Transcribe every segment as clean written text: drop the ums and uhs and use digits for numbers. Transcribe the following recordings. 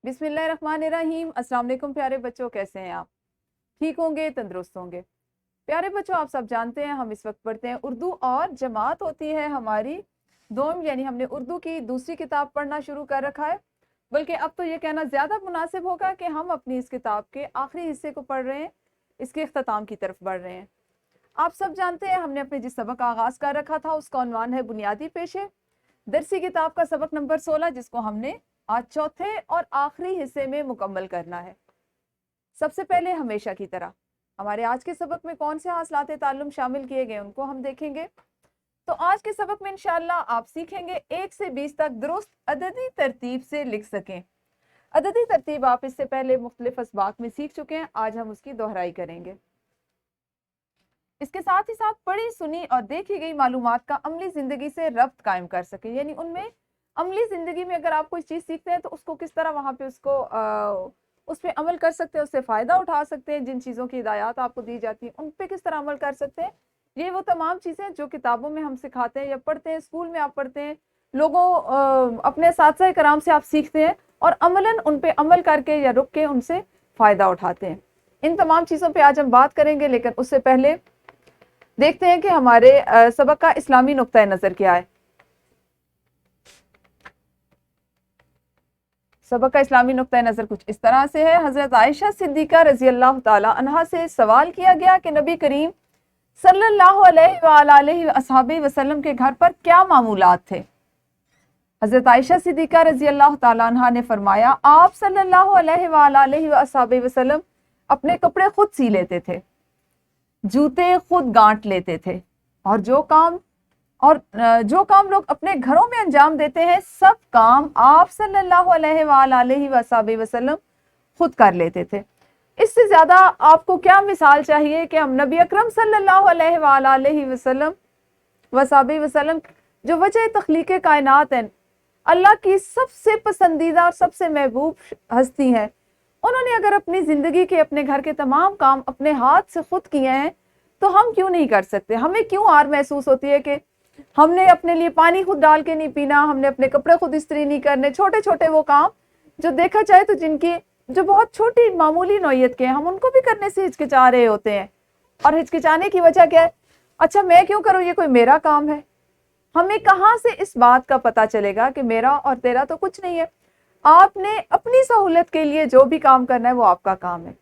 बिस्मिल्लाहिर्रहमानिर्रहीम। अस्सलाम वालेकुम प्यारे बच्चों, कैसे हैं आप? ठीक होंगे, तंदुरुस्त होंगे। प्यारे बच्चों, आप सब जानते हैं हम इस वक्त पढ़ते हैं उर्दू और जमात होती है हमारी दोम, यानी हमने उर्दू की दूसरी किताब पढ़ना शुरू कर रखा है। बल्कि अब तो ये कहना ज़्यादा मुनासिब होगा कि हम अपनी इस किताब के आखिरी हिस्से को पढ़ रहे हैं, इसके इख्तिताम की तरफ बढ़ रहे हैं। आप सब जानते हैं हमने अपने जिस सबक का आगाज़ कर रखा था उसका उन्वान है बुनियादी पेशे। दरसी किताब का सबक नंबर 16, जिसको हमने आज चौथे और आखिरी हिस्से में मुकम्मल करना है। सबसे पहले हमेशा की तरह हमारे आज के सबक में कौन से हासिलात ताल्लुम शामिल किए गए उनको हम देखेंगे। तो आज के सबक में इंशाअल्लाह आप सीखेंगे 1 से 20 तक दुरुस्त अददी तरतीब से लिख सकें। अददी तरतीब आप इससे पहले मुख्तलिफ असबाक में सीख चुके हैं, आज हम उसकी दोहराई करेंगे। इसके साथ ही साथ पढ़ी सुनी और देखी गई मालूमात का अमली ज़िंदगी से रब्त कायम कर सकें, यानी उनमें अमली ज़िंदगी में अगर आप कोई चीज़ सीखते हैं तो उसको किस तरह वहाँ पे उसको उस पर अमल कर सकते हैं, उससे फ़ायदा उठा सकते हैं। जिन चीज़ों की हिदायत आपको दी जाती हैं उन पे किस तरह अमल कर सकते हैं, ये वो तमाम चीज़ें जो किताबों में हम सिखाते हैं या पढ़ते हैं, स्कूल में आप पढ़ते हैं, लोगों अपने साथी कराम से आप सीखते हैं और अमलन उन पे अमल करके या रुक के उनसे फ़ायदा उठाते हैं। इन तमाम चीज़ों पर आज हम बात करेंगे, लेकिन उससे पहले देखते हैं कि हमारे सबक का इस्लामी नुक्ता नज़र क्या है। सबक का इस्लामी नुक्ता नज़र कुछ इस तरह से है। हज़रत आयशा सिद्दीक़ा रज़ी अल्लाह ताला अन्हा से सवाल किया गया कि नबी करीम सल्लल्लाहु अलैहि वसल्लम के घर पर क्या मामूलात थे। हज़रत आयशा सिद्दीक़ा रज़ी अल्लाह ताला अन्हा ने फरमाया, आप सल्लल्लाहु अलैहि वसल्लम अपने कपड़े खुद सी लेते थे, जूते खुद गांठ लेते थे, और जो काम लोग अपने घरों में अंजाम देते हैं सब काम आप सल्लल्लाहु अलैहि वसल्लम खुद कर लेते थे। इससे ज़्यादा आपको क्या मिसाल चाहिए कि हम नबी अकरम सल्लल्लाहु अलैहि वसल्लम जो वजह तख्लीक कायनात हैं, अल्लाह की सबसे पसंदीदा और सबसे महबूब हस्ती हैं, उन्होंने अगर अपनी ज़िंदगी के अपने घर के तमाम काम अपने हाथ से खुद किए हैं तो हम क्यों नहीं कर सकते? हमें क्यों आर महसूस होती है कि हमने अपने लिए पानी खुद डाल के नहीं पीना, हमने अपने कपड़े खुद इस्त्री नहीं करने। छोटे छोटे वो काम जो देखा जाए तो जिनकी जो बहुत छोटी मामूली नौयत के हैं, हम उनको भी करने से हिचकिचा रहे होते हैं। और हिचकिचाने की वजह क्या है? अच्छा मैं क्यों करूँ, ये कोई मेरा काम है। हमें कहाँ से इस बात का पता चलेगा कि मेरा और तेरा तो कुछ नहीं है। आपने अपनी सहूलत के लिए जो भी काम करना है वो आपका काम है।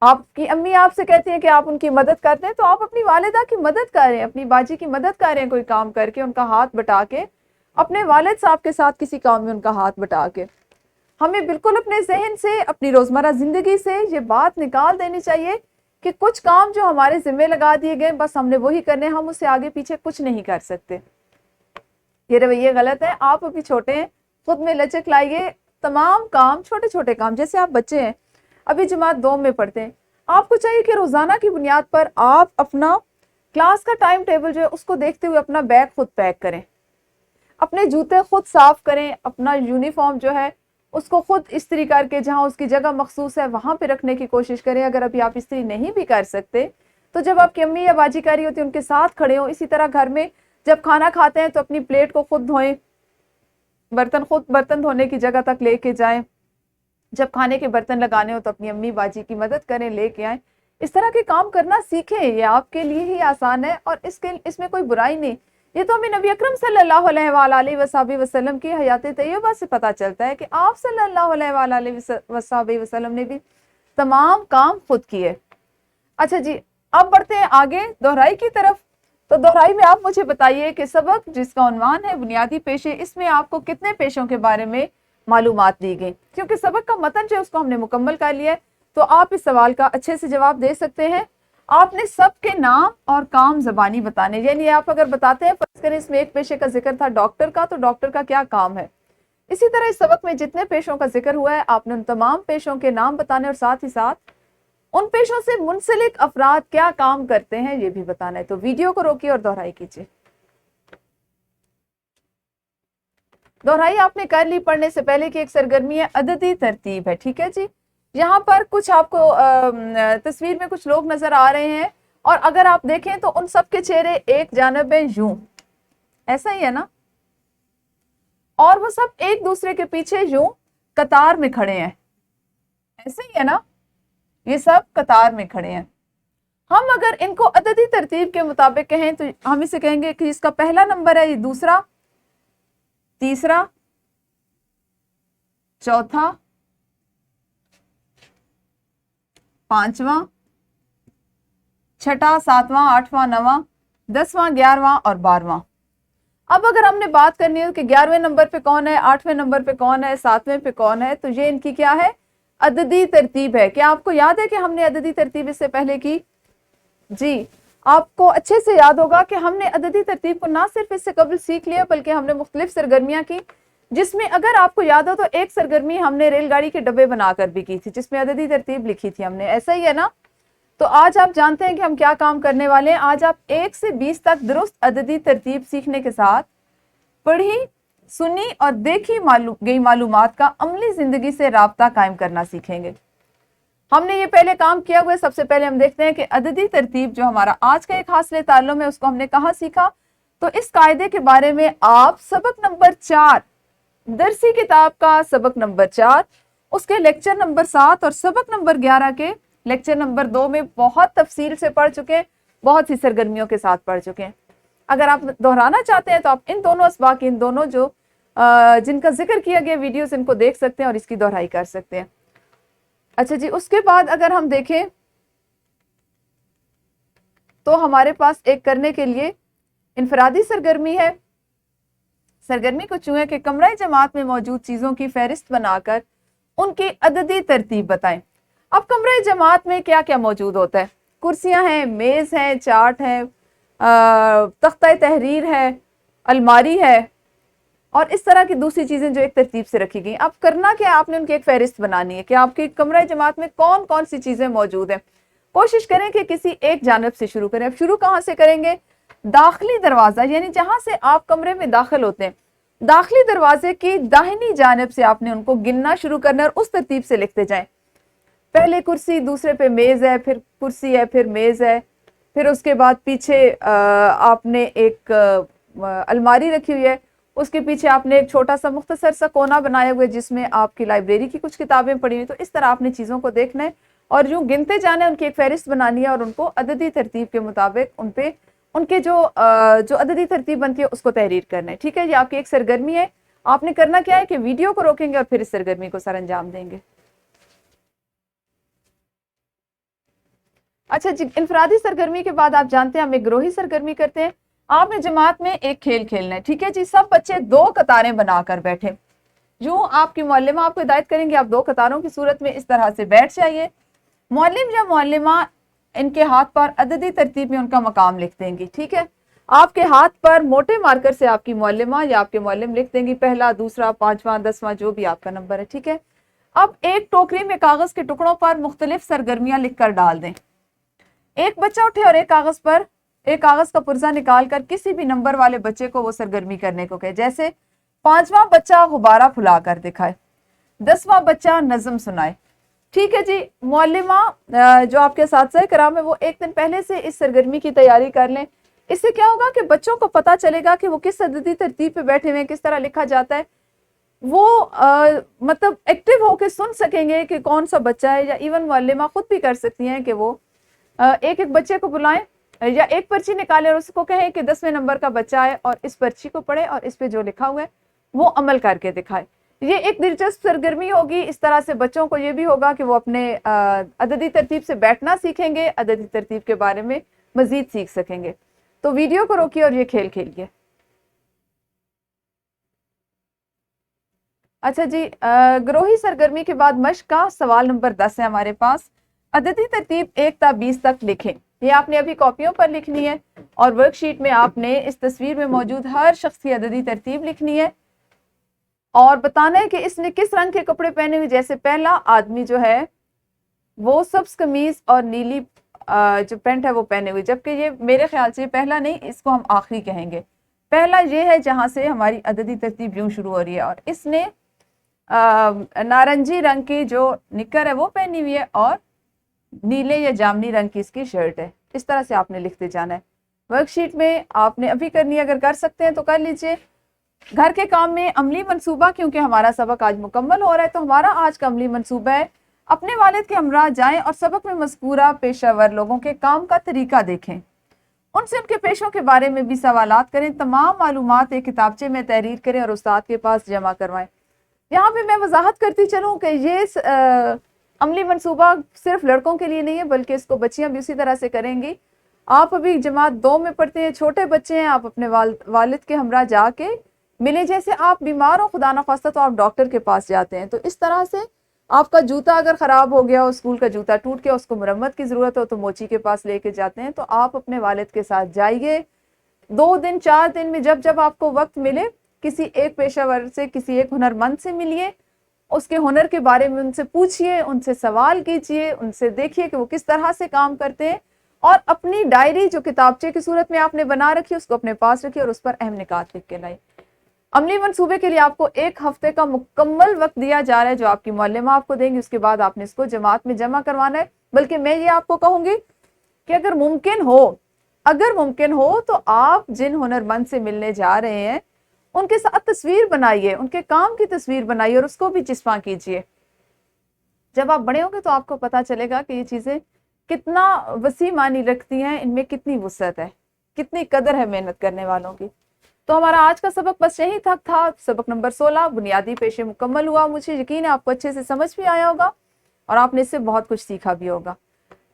आपकी अम्मी आपसे कहती हैं कि आप उनकी मदद करते हैं, तो आप अपनी वालिदा की मदद कर रहे हैं, अपनी बाजी की मदद कर रहे हैं, कोई काम करके उनका हाथ बटा के, अपने वालिद साहब के साथ किसी काम में उनका हाथ बटा के। हमें बिल्कुल अपने जहन से, अपनी रोज़मर्रा ज़िंदगी से ये बात निकाल देनी चाहिए कि कुछ काम जो हमारे ज़िम्मे लगा दिए गए बस हमने वही करने, हम उससे आगे पीछे कुछ नहीं कर सकते। ये रवैये गलत है। आप अभी छोटे हैं, खुद में लचक लाइए। तमाम काम, छोटे छोटे काम, जैसे आप बच्चे हैं अभी जमात 2 में पढ़ते हैं, आपको चाहिए कि रोज़ाना की बुनियाद पर आप अपना क्लास का टाइम टेबल जो है उसको देखते हुए अपना बैग खुद पैक करें, अपने जूते खुद साफ करें, अपना यूनिफॉर्म जो है उसको खुद इस्त्री करके जहां उसकी जगह मखसूस है वहां पे रखने की कोशिश करें। अगर अभी आप इस्त्री नहीं भी कर सकते तो जब आपकी अम्मी या बाजी कर रही होती है उनके साथ खड़े हो। इसी तरह घर में जब खाना खाते हैं तो अपनी प्लेट को खुद धोएं, बर्तन धोने की जगह तक लेके जाएं। जब खाने के बर्तन लगाने हो तो अपनी अम्मी बाजी की मदद करें, लेके आएं। इस तरह के काम करना सीखें, ये आपके लिए ही आसान है और इसमें कोई बुराई नहीं। ये तो हमें नबी अकरम सल्लल्लाहु अलैहि वसल्लम की हयात तैयबा से पता चलता है कि आप सल्लल्लाहु अलैहि वसल्लम ने भी तमाम काम खुद किए। अच्छा जी, अब बढ़ते हैं आगे दोहराई की तरफ। तो दोहराई में आप मुझे बताइए कि सबक जिसका उन्वान है बुनियादी पेशे, इसमें आपको कितने पेशों के बारे में मालूमात दी गई? क्योंकि सबक का मतन जो है उसको हमने मुकम्मल कर लिया है, तो आप इस सवाल का अच्छे से जवाब दे सकते हैं। आपने सबके नाम और काम ज़बानी बताने, यानी आप अगर बताते हैं, फर्ज करें इसमें एक पेशे का जिक्र था डॉक्टर का, तो डॉक्टर का क्या काम है। इसी तरह इस सबक में जितने पेशों का जिक्र हुआ है आपने उन तमाम पेशों के नाम बताने और साथ ही साथ उन पेशों से मुंसलिक अफराद क्या काम करते हैं ये भी बताना है। तो वीडियो को रोकिए और दोहराई कीजिए। दोहराई आपने कर ली पढ़ने से पहले की एक सरगर्मी है, अददी तरतीब है। ठीक है जी, यहाँ पर कुछ आपको तस्वीर में कुछ लोग नजर आ रहे हैं और अगर आप देखें तो उन सब के चेहरे एक जानब है यूं, ऐसा ही है ना, और वो सब एक दूसरे के पीछे यूं कतार में खड़े हैं, ऐसे ही है ना, ये सब कतार में खड़े हैं। हम अगर इनको अददी तरतीब के मुताबिक कहें तो हम इसे कहेंगे कि इसका पहला नंबर है, ये दूसरा, तीसरा, चौथा, पांचवा, छठा, सातवां, आठवां, नवां, 10वां, 11वां और 12वां। अब अगर हमने बात करनी है कि 11वें नंबर पे कौन है, 8वें नंबर पे कौन है, 7वें पे कौन है, तो ये इनकी क्या है, अददी तरतीब है। क्या आपको याद है कि हमने अददी तरतीब इससे पहले की? जी, आपको अच्छे से याद होगा कि हमने अददी तरतीब को ना सिर्फ इससे कबल सीख लिया बल्कि हमने मुख्तलिफ सरगर्मियां की, जिसमें अगर आपको याद हो तो एक सरगर्मी हमने रेलगाड़ी के डब्बे बनाकर भी की थी जिसमें अददी तरतीब लिखी थी हमने, ऐसा ही है ना। तो आज आप जानते हैं कि हम क्या काम करने वाले हैं। आज आप 1 से 20 तक दुरुस्त अददी तरतीब सीखने के साथ पढ़ी, सुनी और देखी गई मालूमात का अमली जिंदगी से राब्ता कायम करना सीखेंगे। हमने ये पहले काम किया हुआ है। सबसे पहले हम देखते हैं कि अददी तरतीब जो हमारा आज का एक हासिल ताल्लुम है उसको हमने कहाँ सीखा। तो इस कायदे के बारे में आप सबक नंबर 4 दरसी किताब का सबक नंबर 4 उसके लेक्चर नंबर 7 और सबक नंबर 11 के लेक्चर नंबर 2 में बहुत तफसील से पढ़ चुके हैं, बहुत सी सरगर्मियों के साथ पढ़ चुके हैं। अगर आप दोहराना चाहते हैं तो आप इन दोनों असबाक, इन दोनों जो जिनका जिक्र किया गया वीडियोस, इनको देख सकते हैं और इसकी दोहराई कर सकते हैं। अच्छा जी, उसके बाद अगर हम देखें तो हमारे पास एक करने के लिए इनफरादी सरगर्मी है। सरगर्मी को चुने कि कमरा जमात में मौजूद चीज़ों की फहरिस्त बनाकर उनकी अददी तरतीब बताएं। अब कमरा जमात में क्या क्या मौजूद होता है? कुर्सियां हैं, मेज़ हैं, चार्ट है, तख्ता तहरीर है, अलमारी है और इस तरह की दूसरी चीज़ें जो एक तरतीब से रखी गई। अब करना क्या, आपने उनकी एक फहरिस्त बनानी है कि आपकी कमरा जमात में कौन कौन सी चीज़ें मौजूद हैं। कोशिश करें कि किसी एक जानब से शुरू करें। अब शुरू कहाँ से करेंगे? दाखिली दरवाज़ा, यानी जहाँ से आप कमरे में दाखिल होते हैं, दाखिली दरवाजे की दाहिनी जानब से आपने उनको गिनना शुरू करना और उस तरतीब से लिखते जाएं। पहले कुर्सी, दूसरे पे मेज़ है, फिर कुर्सी है, फिर मेज़ है, फिर उसके बाद पीछे आपने एक अलमारी रखी हुई है, उसके पीछे आपने एक छोटा सा मुख्तसर सा कोना बनाया हुआ है जिसमें आपकी लाइब्रेरी की कुछ किताबें पड़ी हुई। तो इस तरह आपने चीज़ों को देखना है और यूँ गिनते जाना है, उनकी एक फहरिस्त बनानी है और उनको अददी तरतीब के मुताबिक उन पे उनके जो अददी तरतीब बनती है उसको तहरीर करना है। ठीक है, ये आपकी एक सरगर्मी है। आपने करना क्या है कि वीडियो को रोकेंगे और फिर इस सरगर्मी को सर अंजाम देंगे। अच्छा जी, इनफरादी सरगर्मी के बाद आप जानते हैं हम एक ग्रोही सरगर्मी करते हैं। आपने जमात में एक खेल खेलना है। ठीक है जी, सब बच्चे 2 कतारें बनाकर बैठे। यूं आपकी मुअल्लिमा आपको हिदायत करेंगे, आप 2 कतारों की सूरत में इस तरह से बैठ जाइए। मुअल्लिम या मुअल्लिमा इनके हाथ पर अददी तरतीब में उनका मकाम लिख देंगी। ठीक है, आपके हाथ पर मोटे मार्कर से आपकी मुअल्लिमा या आपके मुअल्लिम लिख देंगी पहला, दूसरा, 5वां, 10वां, जो भी आपका नंबर है। ठीक है, अब एक टोकरी में कागज के टुकड़ों पर मुख्तलिफ सरगर्मियां लिखकर डाल दें। एक बच्चा उठे और एक कागज का पुर्जा निकाल कर किसी भी नंबर वाले बच्चे को वो सरगर्मी करने को कहे। जैसे 5वां बच्चा गुब्बारा फुलाकर दिखाए, 10वां बच्चा नज़म सुनाए। ठीक है जी, मुअल्लिमा जो आपके साथ कराम है वो एक दिन पहले से इस सरगर्मी की तैयारी कर लें। इससे क्या होगा कि बच्चों को पता चलेगा कि वो किस अददी तरतीब पे बैठे हुए हैं, किस तरह लिखा जाता है। वो मतलब एक्टिव होकर सुन सकेंगे कि कौन सा बच्चा है, या इवन मुअल्लिमा खुद भी कर सकती हैं कि वो एक एक बच्चे को बुलाएं या एक पर्ची निकालें और उसको कहें कि 10वें नंबर का बच्चा है और इस पर्ची को पढ़े और इस पे जो लिखा हुआ है वो अमल करके दिखाए। ये एक दिलचस्प सरगर्मी होगी। इस तरह से बच्चों को ये भी होगा कि वो अपने अददी तरतीब से बैठना सीखेंगे, अददी तरतीब के बारे में मजीद सीख सकेंगे। तो वीडियो को रोकिए और ये खेल खेलिए। अच्छा जी, ग्रोही सरगर्मी के बाद मश्क का सवाल नंबर 10 है हमारे पास। अददी तरतीब 1 ता 20 तक लिखें। ये आपने अभी कॉपियों पर लिखनी है और वर्कशीट में आपने इस तस्वीर में मौजूद हर शख्स की अददी तरतीब लिखनी है और बताना है कि इसने किस रंग के कपड़े पहने हुए। जैसे पहला आदमी जो है वो सब्ज कमीज और नीली जो पैंट है वो पहने हुए, जबकि ये मेरे ख्याल से पहला नहीं, इसको हम आखिरी कहेंगे। पहला ये है जहां से हमारी अददी तरतीब यूं शुरू हो रही है और इसने नारंगी रंग की जो निकर है वो पहनी हुई है और नीले या जामनी रंग की इसकी शर्ट है। इस तरह से आपने लिखते जाना है। वर्कशीट में आपने अभी करनी है, अगर कर सकते हैं तो कर लीजिए। گھر کے کام میں عملی منصوبہ، کیونکہ ہمارا سبق آج مکمل ہو رہا ہے تو ہمارا آج کا عملی منصوبہ ہے اپنے والد کے ہمراہ جائیں اور سبق میں مذکورہ پیشہ ور لوگوں کے کام کا طریقہ دیکھیں، ان سے ان کے پیشوں کے بارے میں بھی سوالات کریں، تمام معلومات ایک کتابچے میں تحریر کریں اور استاد کے پاس جمع کروائیں۔ یہاں پہ میں وضاحت کرتی چلوں کہ یہ عملی منصوبہ صرف لڑکوں کے لیے نہیں ہے، بلکہ اس کو بچیاں بھی اسی طرح سے کریں گی۔ آپ ابھی جماعت 2 میں پڑھتے ہیں، چھوٹے بچے ہیں، آپ اپنے والد کے ہمراہ جا کے ملے، جیسے آپ بیمار ہو خدا نخواستہ تو آپ ڈاکٹر کے پاس جاتے ہیں، تو اس طرح سے آپ کا جوتا اگر خراب ہو گیا ہو، اسکول کا جوتا ٹوٹ گیا، اس کو مرمت کی ضرورت ہو تو موچی کے پاس لے کے جاتے ہیں، تو آپ اپنے والد کے ساتھ جائیے 2 دن 4 دن میں جب آپ کو وقت ملے کسی ایک پیشہ ور سے، کسی ایک ہنرمند سے ملیے، اس کے ہنر کے بارے میں ان سے پوچھئے، ان سے سوال کیجئے، ان سے دیکھیے کہ وہ کس طرح سے کام کرتے ہیں، اور اپنی ڈائری جو کتابچے کی صورت میں آپ نے بنا رکھی اس کو اپنے پاس رکھیے اور اس پر اہم نکات لکھ کے لائیں۔ عملی منصوبے کے لیے آپ کو 1 ہفتے کا مکمل وقت دیا جا رہا ہے جو آپ کی معلمہ آپ کو دیں گی، اس کے بعد آپ نے اس کو جماعت میں جمع کروانا ہے۔ بلکہ میں یہ آپ کو کہوں گی کہ اگر ممکن ہو تو آپ جن ہنرمند سے ملنے جا رہے ہیں ان کے ساتھ تصویر بنائیے، ان کے کام کی تصویر بنائیے اور اس کو بھی چسپاں کیجئے۔ جب آپ بڑے ہوں گے تو آپ کو پتا چلے گا کہ یہ چیزیں کتنا وسیع معنی رکھتی ہیں، ان میں کتنی وسعت ہے، کتنی قدر ہے محنت کرنے والوں کی۔ تو ہمارا آج کا سبق بس یہی تک تھا، سبق نمبر 16 بنیادی پیشے مکمل ہوا۔ مجھے یقین ہے آپ کو اچھے سے سمجھ بھی آیا ہوگا اور آپ نے اس سے بہت کچھ سیکھا بھی ہوگا۔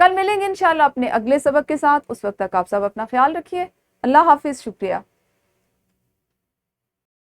کل ملیں گے انشاءاللہ اپنے اگلے سبق کے ساتھ، اس وقت تک آپ سب اپنا خیال رکھیے۔ اللہ حافظ، شکریہ۔